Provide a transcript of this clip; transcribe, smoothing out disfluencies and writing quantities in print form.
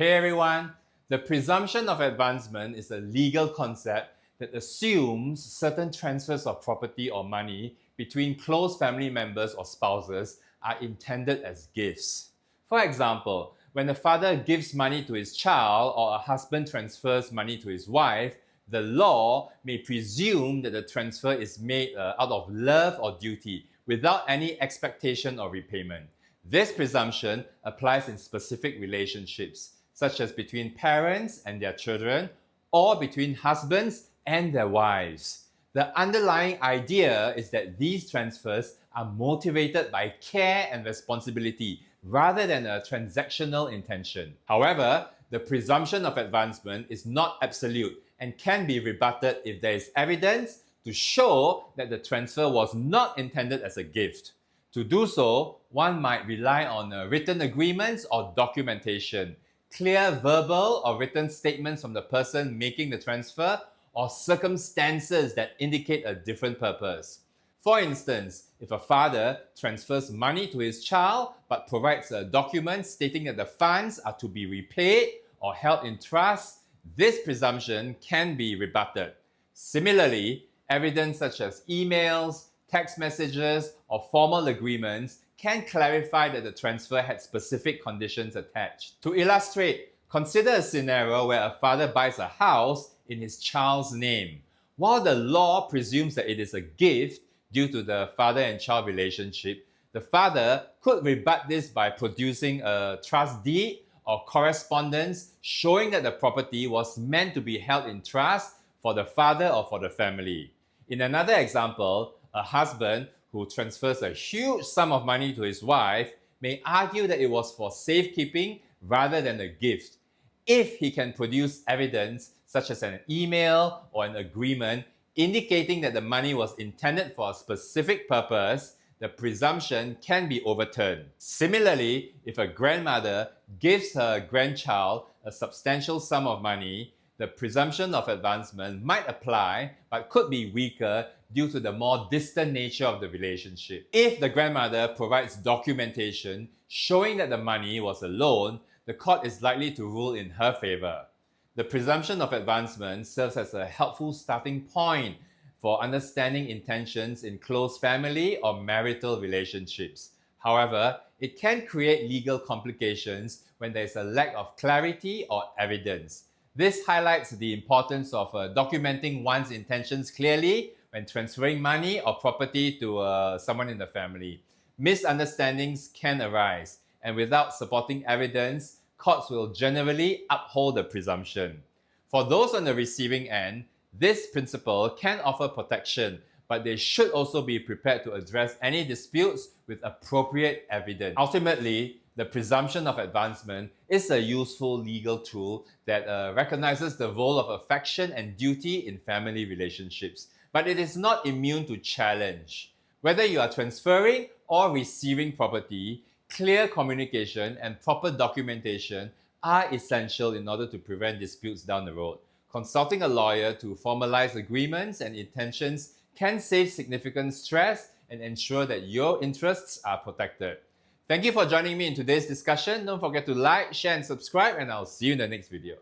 Hey everyone! The presumption of advancement is a legal concept that assumes certain transfers of property or money between close family members or spouses are intended as gifts. For example, when a father gives money to his child or a husband transfers money to his wife, the law may presume that the transfer is made out of love or duty without any expectation of repayment. This presumption applies in specific relationships, such as between parents and their children, or between husbands and their wives. The underlying idea is that these transfers are motivated by care and responsibility rather than a transactional intention. However, the presumption of advancement is not absolute and can be rebutted if there is evidence to show that the transfer was not intended as a gift. To do so, one might rely on written agreements or documentation, clear verbal or written statements from the person making the transfer, or circumstances that indicate a different purpose. For instance, if a father transfers money to his child but provides a document stating that the funds are to be repaid or held in trust, this presumption can be rebutted. Similarly, evidence such as emails, text messages, or formal agreements can clarify that the transfer had specific conditions attached. To illustrate, consider a scenario where a father buys a house in his child's name. While the law presumes that it is a gift due to the father and child relationship, the father could rebut this by producing a trust deed or correspondence showing that the property was meant to be held in trust for the father or for the family. In another example, a husband who transfers a huge sum of money to his wife may argue that it was for safekeeping rather than a gift. If he can produce evidence such as an email or an agreement indicating that the money was intended for a specific purpose, the presumption can be overturned. Similarly, if a grandmother gives her grandchild a substantial sum of money, the presumption of advancement might apply but could be weaker due to the more distant nature of the relationship. If the grandmother provides documentation showing that the money was a loan, the court is likely to rule in her favor. The presumption of advancement serves as a helpful starting point for understanding intentions in close family or marital relationships. However, it can create legal complications when there is a lack of clarity or evidence. This highlights the importance of documenting one's intentions clearly when transferring money or property to someone in the family. Misunderstandings can arise, and without supporting evidence, courts will generally uphold the presumption. For those on the receiving end, this principle can offer protection, but they should also be prepared to address any disputes with appropriate evidence. Ultimately, the presumption of advancement is a useful legal tool that recognizes the role of affection and duty in family relationships, but it is not immune to challenge. Whether you are transferring or receiving property, clear communication and proper documentation are essential in order to prevent disputes down the road. Consulting a lawyer to formalize agreements and intentions can save significant stress and ensure that your interests are protected. Thank you for joining me in today's discussion. Don't forget to like, share, and subscribe, and I'll see you in the next video.